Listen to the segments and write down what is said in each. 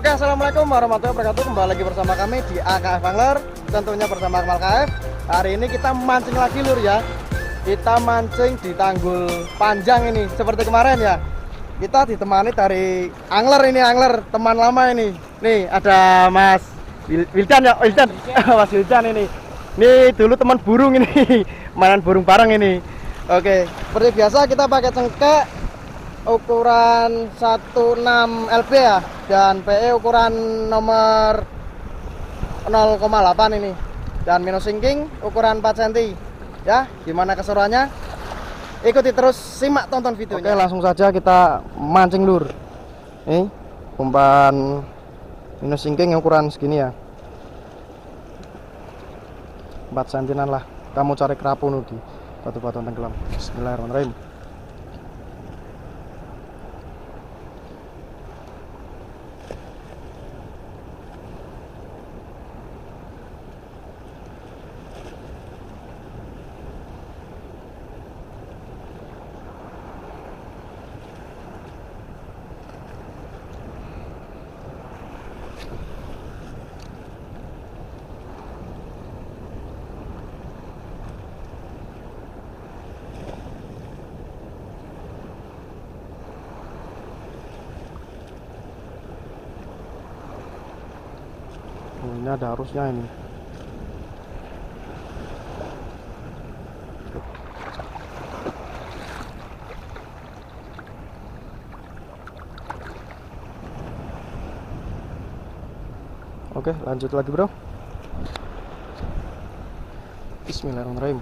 Oke, assalamualaikum warahmatullahi wabarakatuh. Kembali lagi bersama kami di AKF Angler, tentunya bersama Akmal KF. Hari ini kita mancing lagi lur ya. Kita mancing di tanggul panjang ini, seperti kemarin ya. Kita ditemani dari angler ini, angler teman lama ini. Nih ada Mas Wildan ya, Wildan. Mas Wildan ini. Ini dulu teman burung ini, mainan burung bareng ini. Oke, seperti biasa kita pakai cengkeh ukuran 16 lb ya, dan PE ukuran nomor 0,8 ini, dan minus sinking ukuran 4 cm ya. Gimana keseruannya? Ikuti terus, simak, tonton videonya. Oke, langsung saja kita mancing lur. Nih umpan minus sinking ukuran segini ya, 4 cm lah. Kamu cari kerapu di batu-batu tenggelam. Bismillahirrahmanirrahim. Oh, ini ada arusnya ini. Oke, lanjut lagi bro. Bismillahirrahmanirrahim.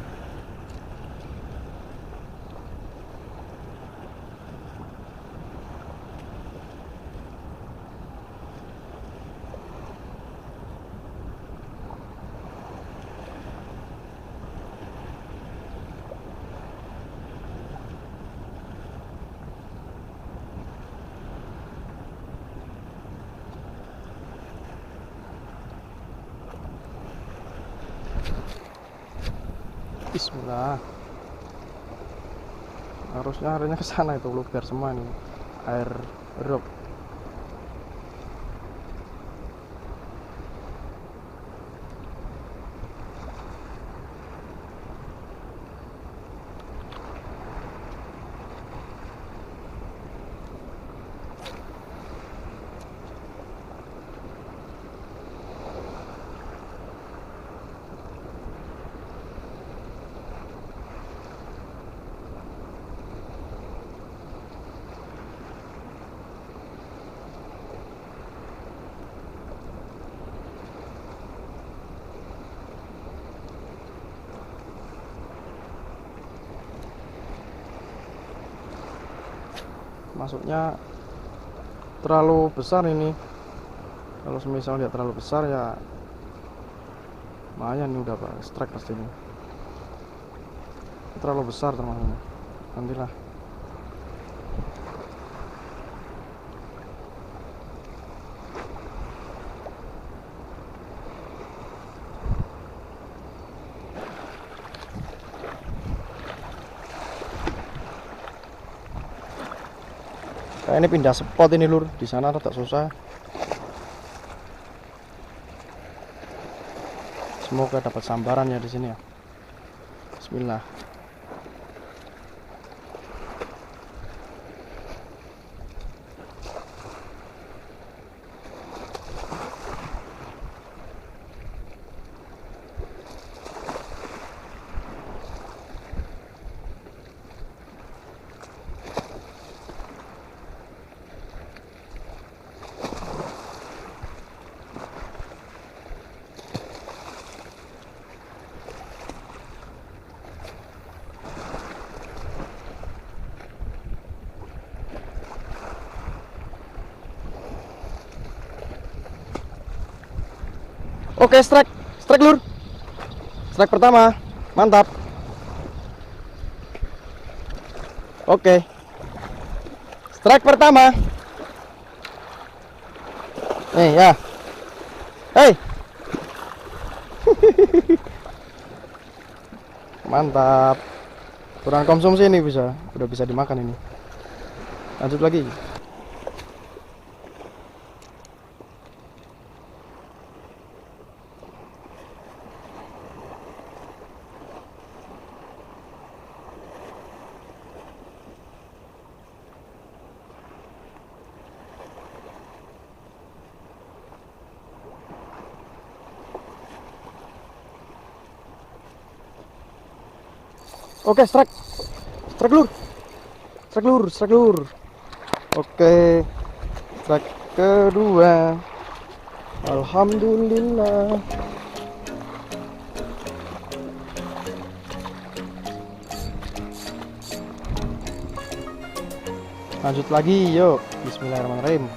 Bismillah. Harusnya airnya ke sana itu, luber semua ini. Air rob. Masuknya terlalu besar ini. Kalau semisal dia terlalu besar ya lumayan nih, udah pak strike pasti ini. Terlalu besar termasuknya, nantilah. Kayak ini pindah spot ini lur, di sana rada susah. Semoga dapat sambaran ya di sini ya. Bismillah. Oke, strike lur. Strike pertama, mantap. Oke, strike pertama. Nih ya. Hei. Mantap. Kurang konsumsi ini udah bisa dimakan ini. Lanjut lagi. Oke, strike lur. Strike lur. Oke. Strike kedua. Alhamdulillah. Lanjut lagi, yuk. Bismillahirrahmanirrahim.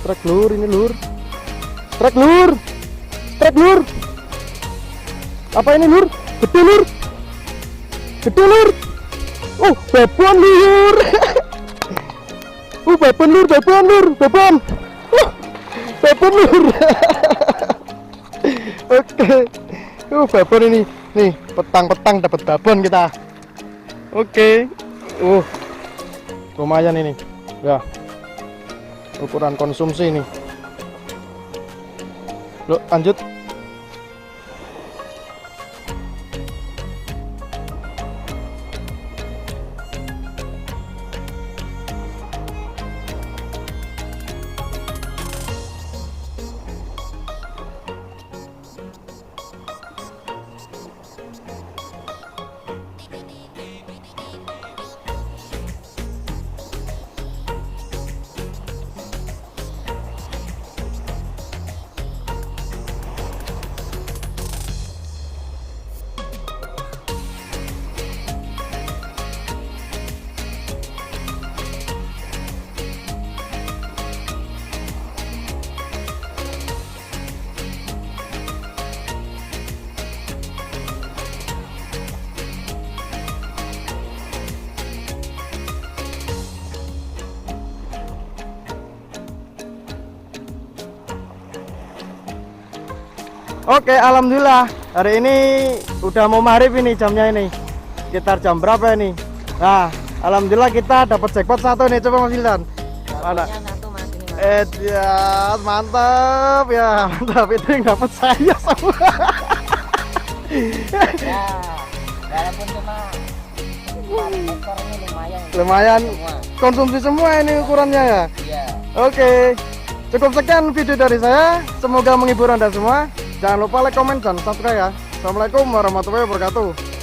Strike lur, ini lur. Strike lur. Strike lur. Apa ini lur? Gede lur. Gede lur. Babon lur. Babon lur, babon lur, babon. Babon lur. Oke. Babon ini. Nih, petang-petang dapat babon kita. Oke. Lumayan ini. Ya. Ukuran konsumsi nih. Loh, lanjut. Oke, alhamdulillah hari ini udah mau maghrib ini, jamnya ini sekitar jam berapa ini. Nah, alhamdulillah kita dapat jackpot satu nih. Coba Mas Ildan. Mana? Satu Mas ini Mas. Ya, mantap ya, mantap. Itu yang dapat saya semua. Ya, walaupun cuma 4 ekor ini lumayan semua. Konsumsi semua ini ukurannya ya. Iya. Oke, cukup sekian video dari saya. Semoga menghibur Anda semua. Jangan lupa like, comment, dan subscribe ya. Assalamualaikum warahmatullahi wabarakatuh.